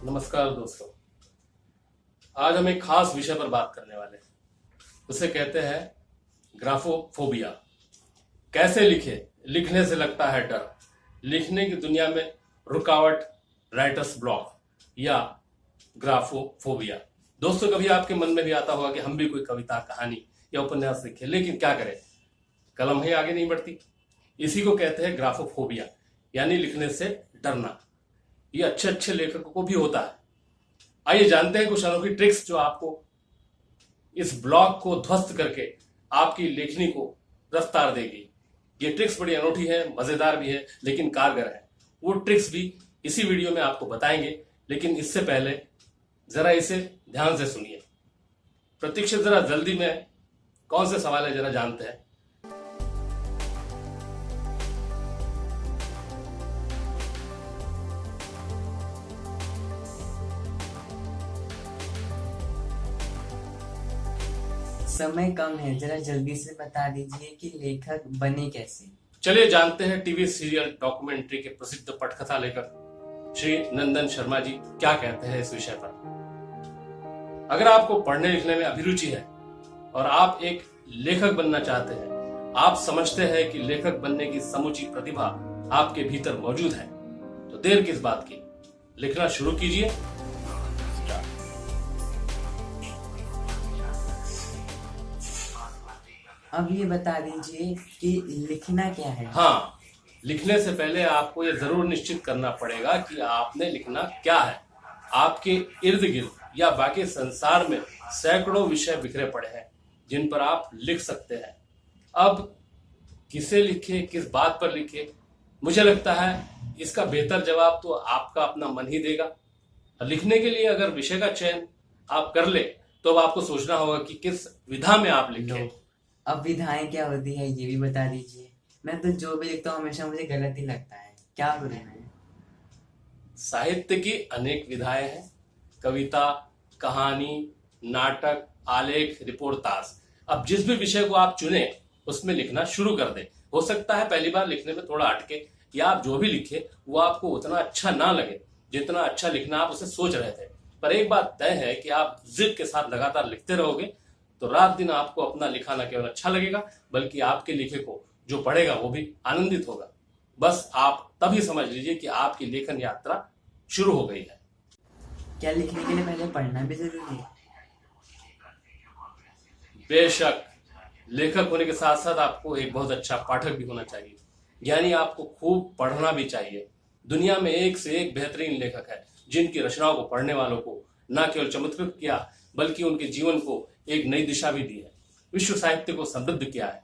नमस्कार दोस्तों। आज हम एक खास विषय पर बात करने वाले हैं। उसे कहते हैं ग्राफोफोबिया। कैसे लिखे, लिखने से लगता है डर, लिखने की दुनिया में रुकावट, राइटर्स ब्लॉक या ग्राफोफोबिया। दोस्तों, कभी आपके मन में भी आता होगा कि हम भी कोई कविता, कहानी या उपन्यास लिखें, लेकिन क्या करें, कलम ही आगे नहीं बढ़ती। इसी को कहते हैं ग्राफोफोबिया, यानी लिखने से डरना। ये अच्छे अच्छे लेखकों को भी होता है। आइए जानते हैं कुछ अनोखी ट्रिक्स जो आपको इस ब्लॉक को ध्वस्त करके आपकी लेखनी को रफ्तार देगी। ये ट्रिक्स बड़ी अनोखी है, मजेदार भी है, लेकिन कारगर है। वो ट्रिक्स भी इसी वीडियो में आपको बताएंगे, लेकिन इससे पहले जरा इसे ध्यान से सुनिए। प्रतीक्षित, जरा जल्दी में कौन से सवाल है जरा जानते हैं। समय कम है, जरा जल्दी से बता दीजिए कि लेखक बने कैसे। चलिए जानते हैं टीवी सीरियल डॉक्यूमेंट्री के प्रसिद्ध पटकथा लेखक श्री नंदन शर्मा जी क्या कहते हैं इस विषय पर। अगर आपको पढ़ने लिखने में अभिरुचि है और आप एक लेखक बनना चाहते हैं, आप समझते हैं कि लेखक बनने की समूची प्रतिभा आपके भीतर मौजूद है, तो देर किस बात की, लिखना शुरू कीजिए। अब ये बता दीजिए कि लिखना क्या है। हाँ, लिखने से पहले आपको यह जरूर निश्चित करना पड़ेगा कि आपने लिखना क्या है। आपके इर्द गिर्द या बाकी संसार में सैकड़ों विषय बिखरे पड़े हैं जिन पर आप लिख सकते हैं। अब किसे लिखे, किस बात पर लिखे, मुझे लगता है इसका बेहतर जवाब तो आपका अपना मन ही देगा। लिखने के लिए अगर विषय का चयन आप कर ले तो अब आपको सोचना होगा कि किस विधा में आप लिखें। अब विधाएं क्या होती है ये भी बता दीजिए। मैं तो जो भी लिखता हूँ हमेशा मुझे गलत ही लगता है, क्या करूँ मैं। साहित्य की अनेक विधाएं हैं। कविता, कहानी, नाटक, आलेख, रिपोर्टाज। अब जिस भी विषय को आप चुने उसमें लिखना शुरू कर दें। हो सकता है पहली बार लिखने में थोड़ा अटके, या आप जो भी लिखे वो आपको उतना अच्छा ना लगे जितना अच्छा लिखना आप उसे सोच रहे थे। पर एक बात तय है कि आप जिद के साथ लगातार लिखते रहोगे तो रात दिन आपको अपना लिखा न केवल अच्छा लगेगा, बल्कि आपके लिखे को जो पढ़ेगा वो भी आनंदित होगा। बस आप तभी समझ लीजिए कि आपकी लेखन यात्रा शुरू हो गई है। क्या लिखने के लिए पहले पढ़ना भी जरूरी है? बेशक, लेखक होने के साथ साथ आपको एक बहुत अच्छा पाठक भी होना चाहिए, यानी आपको खूब पढ़ना भी चाहिए। दुनिया में एक से एक बेहतरीन लेखक है जिनकी रचनाओं को पढ़ने वालों को न केवल चमत्कृत किया, बल्कि उनके जीवन को एक नई दिशा भी दी है, विश्व साहित्य को समृद्ध किया है।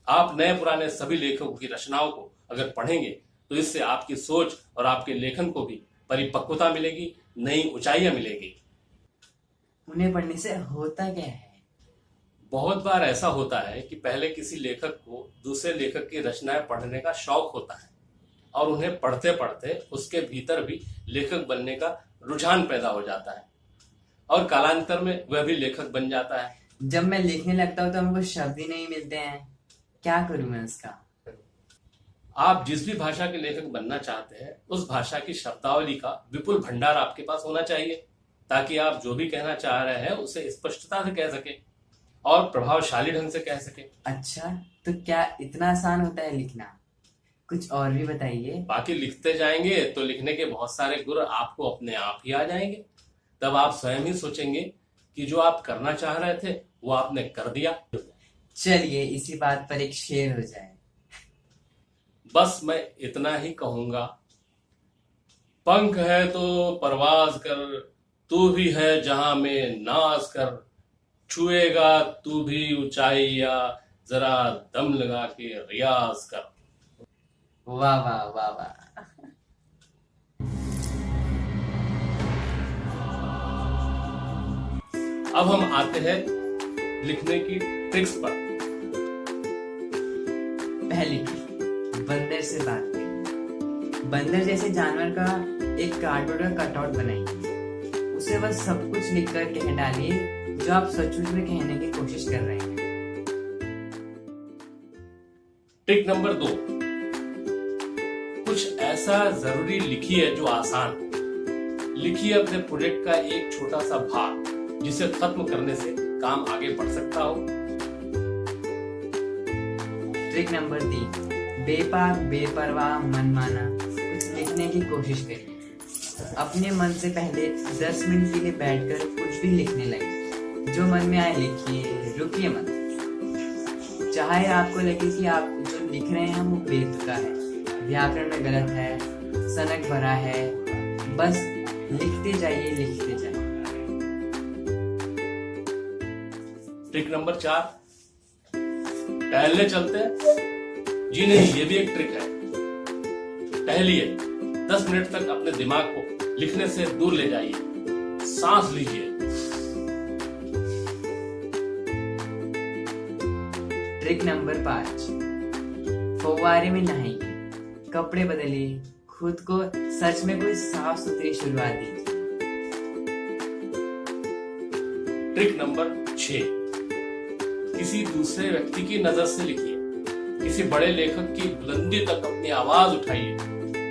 आप नए पुराने सभी लेखकों की रचनाओं को अगर पढ़ेंगे तो इससे आपकी सोच और आपके लेखन को भी परिपक्वता मिलेगी, नई ऊंचाइयां मिलेगी। उन्हें पढ़ने से होता क्या है? बहुत बार ऐसा होता है कि पहले किसी लेखक को दूसरे लेखक की रचनाएं पढ़ने का शौक होता है और उन्हें पढ़ते पढ़ते उसके भीतर भी लेखक बनने का रुझान पैदा हो जाता है और कालांतर में वह भी लेखक बन जाता है। जब मैं लिखने लगता हूँ तो हमको शब्द ही नहीं मिलते हैं, क्या करूँ मैं उसका। आप जिस भी भाषा के लेखक बनना चाहते हैं उस भाषा की शब्दावली का विपुल भंडार आपके पास होना चाहिए, ताकि आप जो भी कहना चाह रहे हैं उसे स्पष्टता से कह सके और प्रभावशाली ढंग से कह सके। अच्छा, तो क्या इतना आसान होता है लिखना? कुछ और भी बताइए। बाकी लिखते जाएंगे तो लिखने के बहुत सारे गुर आपको अपने आप ही आ जाएंगे। तब आप स्वयं ही सोचेंगे कि जो आप करना चाह रहे थे वो आपने कर दिया। चलिए इसी बात पर एक शेर हो जाए। बस मैं इतना ही कहूंगा, पंख है तो परवाज कर, तू भी है जहां में नाज कर, छुएगा तू भी ऊंचाइया, जरा दम लगा के रियाज कर। वाह वाह वाह वाह। अब हम आते हैं लिखने की ट्रिक्स पर। पहली ट्रिक, बंदर से बात करिए। बंदर जैसे जानवर का एक कार्डबोर्ड का कटआउट बनाइए, उसे बस सब कुछ लिखकर कह डालिए जो आप सचमुच में कहने की कोशिश कर रहे हैं। ट्रिक नंबर 2, कुछ ऐसा जरूरी लिखिए जो आसान हो। लिखिए अपने प्रोजेक्ट का एक छोटा सा भाग जिसे खत्म करने से काम आगे बढ़ सकता हो। ट्रिक नंबर 3, बेपाक बेपरवाह मनमाना कुछ लिखने की कोशिश करिए। अपने मन से पहले 10 मिनट के लिए बैठकर कुछ भी लिखने लगे। जो मन में आए लिखिए, रुकिए मत। चाहे आपको लगे कि आप जो लिख रहे हैं वो बेतुका है, व्याकरण में गलत है, सनक भरा है, बस लिखते जाइए, लिखते जाइए। ट्रिक नंबर 4, टहलने चलते हैं। जी नहीं, ये भी एक ट्रिक है। टहलिए, 10 मिनट तक अपने दिमाग को लिखने से दूर ले जाइए, सांस लीजिए। ट्रिक नंबर 5, फव्वारे में नहाइए, कपड़े बदलिए, खुद को सच में कोई साफ सुथरी शुरुआत दीजिए। ट्रिक नंबर 6, किसी दूसरे व्यक्ति की नजर से लिखिए। किसी बड़े लेखक की बुलंदी तक अपनी आवाज उठाइए।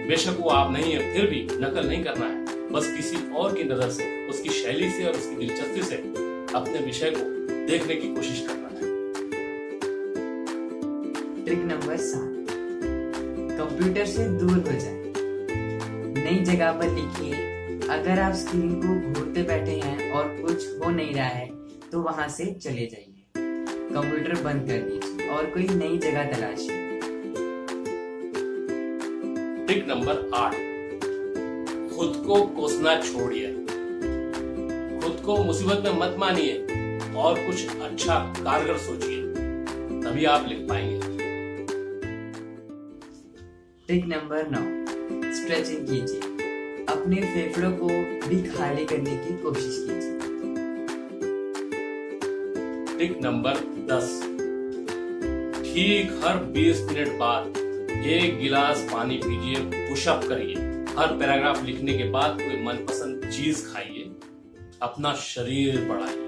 बेशक वो आप नहीं है, फिर भी नकल नहीं करना है। बस किसी और की नजर से, उसकी शैली से और उसकी दिलचस्पी से अपने विषय को देखने की कोशिश करना है। ट्रिक नंबर 7, कंप्यूटर से दूर हो जाए, नई जगह पर लिखिए। अगर आप स्क्रीन को घूरते बैठे हैं और कुछ हो नहीं रहा है तो वहां से चले जाइए, कंप्यूटर बंद कर दीजिए और कोई नई जगह तलाशिए। ट्रिक नंबर 8, खुद को कोसना छोड़िए। खुद को मुसीबत में मत मानिए और कुछ अच्छा कारगर सोचिए, तभी आप लिख पाएंगे। ट्रिक नंबर 9, स्ट्रेचिंग कीजिए। अपने फेफड़ों को भी खाली करने की कोशिश कीजिए। ट्रिक नंबर 10, ठीक हर 20 मिनट बाद 1 गिलास पानी पीजिए, पुशअप करिए। हर पैराग्राफ लिखने के बाद कोई मनपसंद चीज खाइए, अपना शरीर बढ़ाइए।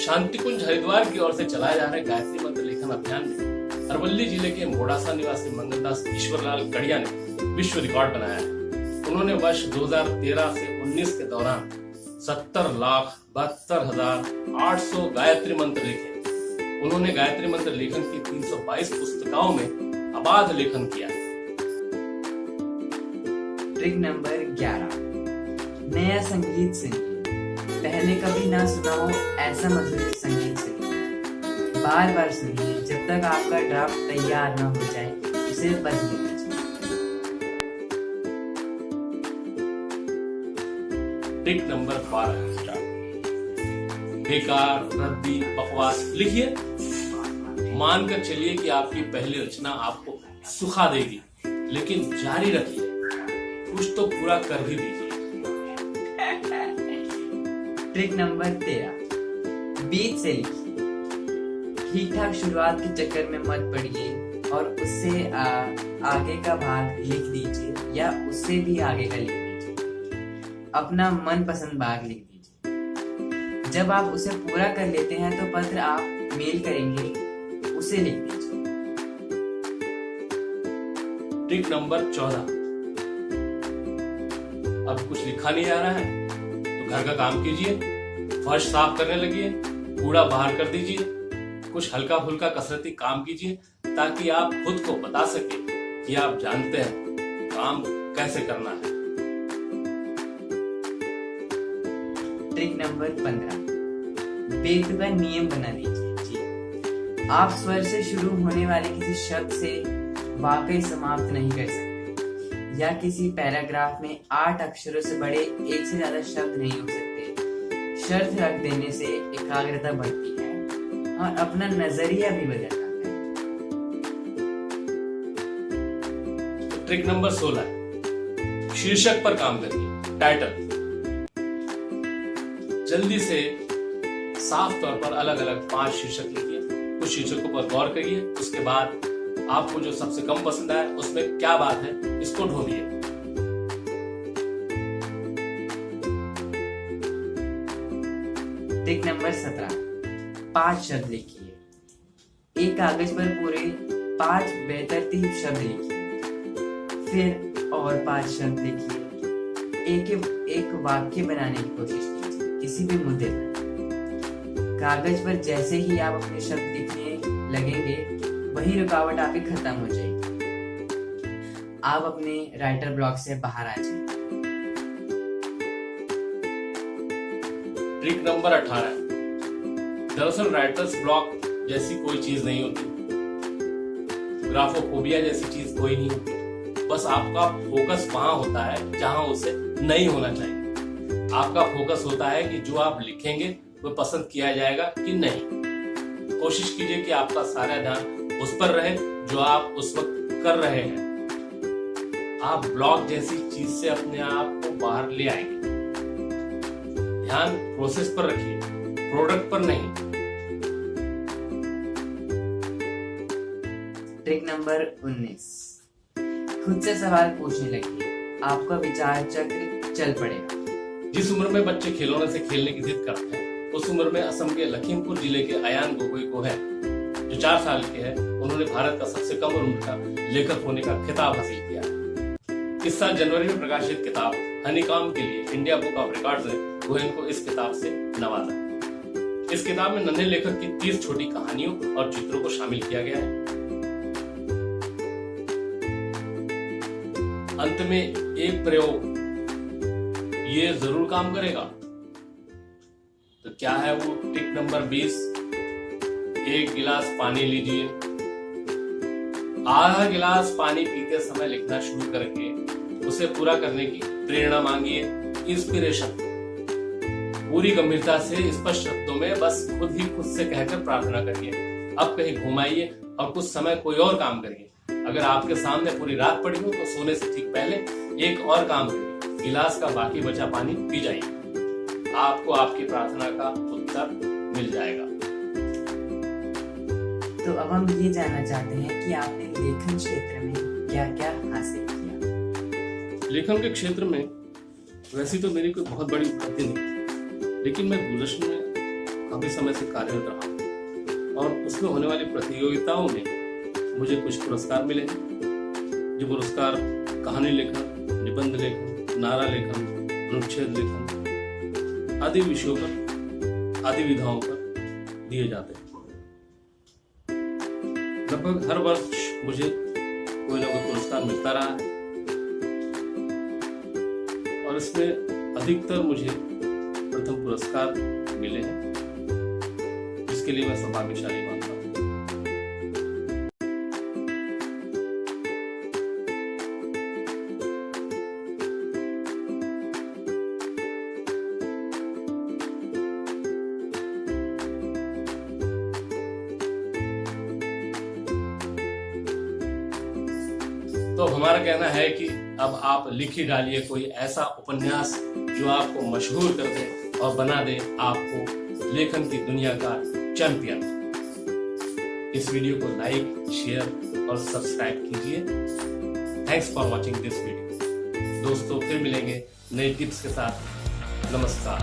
शांति कुंज हरिद्वार की ओर से चलाए जा रहे गायत्री मंत्र लेखन अभियान में अरवल्ली जिले के मोड़ासा निवासी मंगलदास ईश्वरलाल गढ़िया ने विश्व रिकॉर्ड बनाया है। उन्होंने वर्ष 2013 से 19 के दौरान 70,72,800 गायत्री मंत्र लिखे। उन्होंने गायत्री मंत्र लेखन की 322 पुस्तिकाओं में अबाध लेखन किया है। ट्रिक नंबर 11, नया संगीत सुनिए। पहले कभी ना सुना हो ऐसा मधुर संगीत सुनिए। बार बार सुनिए जब तक आपका ड्राफ्ट तैयार ना हो जाए, उसे बदल दीजिए। ट्रिक नंबर 12, बेकार, रद्दी, बकवास लिखिए। मानकर चलिए कि आपकी पहली रचना आपको सुखा देगी, लेकिन जारी रखिए, कुछ तो पूरा कर ही दीजिए। ट्रिक नंबर 13, बीच से लिखिए। ठीक ठाक शुरुआत के चक्कर में मत पड़िए और उससे आगे का भाग लिख दीजिए या उससे भी आगे का लिख दीजिए। अपना मनपसंद भाग लिख दीजिए। जब आप उसे पूरा कर लेते हैं तो पत्र आप मेल करेंगे, उसे लिख दीजिए। ट्रिक नंबर 14, अब कुछ लिखा नहीं आ रहा है तो घर का काम कीजिए, फर्श साफ करने लगिए, कूड़ा बाहर कर दीजिए, कुछ हल्का फुल्का कसरती काम कीजिए ताकि आप खुद को बता सके कि आप जानते हैं काम कैसे करना है। ट्रिक नंबर 15, बेतुका नियम बना लीजिए। आप स्वर से शुरू होने वाले किसी शब्द से वाकई समाप्त नहीं कर सकते, या किसी पैराग्राफ में 8 अक्षरों से बड़े एक से ज्यादा शब्द नहीं हो सकते। शर्त रख देने से एकाग्रता बढ़ती है और अपना नजरिया भी बदल जाता है। ट्रिक नंबर 16, शीर्षक पर काम करिए, टाइटल। जल्दी से साफ तौर पर अलग अलग 5 शीर्षक लिखिए, कुछ शीर्षकों पर गौर करिए, उसके बाद आपको जो सबसे कम पसंद आए उसमें क्या बात है इसको ढूंढिए। ट्रिक नंबर 17, 5 शब्द लिखिए। एक कागज पर पूरे 5 बेतरतीब शब्द लिखिए, फिर और 5 शब्द लिखिए। एक वाक्य बनाने की कोशिश कीजिए किसी भी मुद्दे पर। कागज पर जैसे ही आप अपने शब्द लिखने लगेंगे, वही रुकावट आपकी खत्म हो जाएगी। आप अपने राइटर ब्लॉक से बाहर आ जाएंगे। Trick number 18। दरअसल राइटर्स ब्लॉक जैसी कोई चीज नहीं होती, ग्राफोफोबिया जैसी चीज कोई नहीं होती। बस आपका फोकस वहां होता है जहां उसे नहीं होना चाहिए। आपका फोकस होता है कि जो आप लिखेंगे वो पसंद किया जाएगा कि नहीं। कोशिश कीजिए कि आपका सारा ध्यान उस पर रहे जो आप उस वक्त कर रहे हैं। आप ब्लॉग जैसी चीज से अपने आप को बाहर ले आएंगे। ध्यान प्रोसेस पर रखिए, प्रोडक्ट पर नहीं। Trick number 19। खुद से सवाल पूछने लगिए, आपका विचार चक्र चल पड़ेगा। जिस उम्र में बच्चे खिलौने से खेलने की जिद करते हैं, उस उम्र में असम के लखीमपुर जिले के अयान गोगोई को है, जो 4 साल के है। उन्होंने भारत का सबसे कम उम्र का लेखक होने का खिताब हासिल किया। इस साल जनवरी में प्रकाशित किताब हनीकॉम्ब के लिए इंडिया बुक ऑफ रिकॉर्ड्स ने गोहेन को इस किताब से नवाजा। इस किताब में नन्हे लेखक की 30 छोटी कहानियों और चित्रों को शामिल किया गया है। अंत में एक प्रयोग ये जरूर काम करेगा। तो क्या है वो ट्रिक नंबर 20। 1 गिलास पानी लीजिए। आधा गिलास पानी पीते समय लिखना शुरू करके उसे पूरा करने की प्रेरणा मांगिए, इंस्पिरेशन। पूरी गंभीरता से स्पष्ट शब्दों में बस खुद ही खुद से कहकर प्रार्थना करिए। अब कहीं घुमाइए और कुछ समय कोई और काम करिए। अगर आपके सामने पूरी रात पड़ी हो तो सोने से ठीक पहले एक और काम करिए, गिलास का बाकी बचा पानी पी जाइए। आपको आपकी प्रार्थना का उत्तर मिल जाएगा। तो अब हम ये जानना चाहते हैं कि आपने लेखन क्षेत्र में क्या क्या हासिल किया। लेखन के क्षेत्र में वैसे तो मेरी कोई बहुत बड़ी उपलब्धि नहीं, लेकिन मैं दूरदर्शन में काफी समय से कार्यरत रहा और उसमें होने वाली प्रतियोगिताओं में मुझे कुछ पुरस्कार मिले हैं। जो पुरस्कार कहानी लेखन, निबंध लेखन, नारा लेखन, अनुच्छेद लेखन आदि विषयों पर, आदि विधाओं पर दिए जाते हैं। लगभग हर वर्ष मुझे कोई ना कोई पुरस्कार मिलता रहा है और इसमें अधिकतर मुझे प्रथम पुरस्कार मिले हैं, जिसके लिए मैं सौभाग्यशाली मानता हूँ। तो हमारा कहना है कि अब आप लिख ही डालिए कोई ऐसा उपन्यास जो आपको मशहूर कर दे और बना दे आपको लेखन की दुनिया का चैंपियन। इस वीडियो को लाइक, शेयर और सब्सक्राइब कीजिए। Thanks for watching this video. दोस्तों फिर मिलेंगे नए टिप्स के साथ। नमस्कार।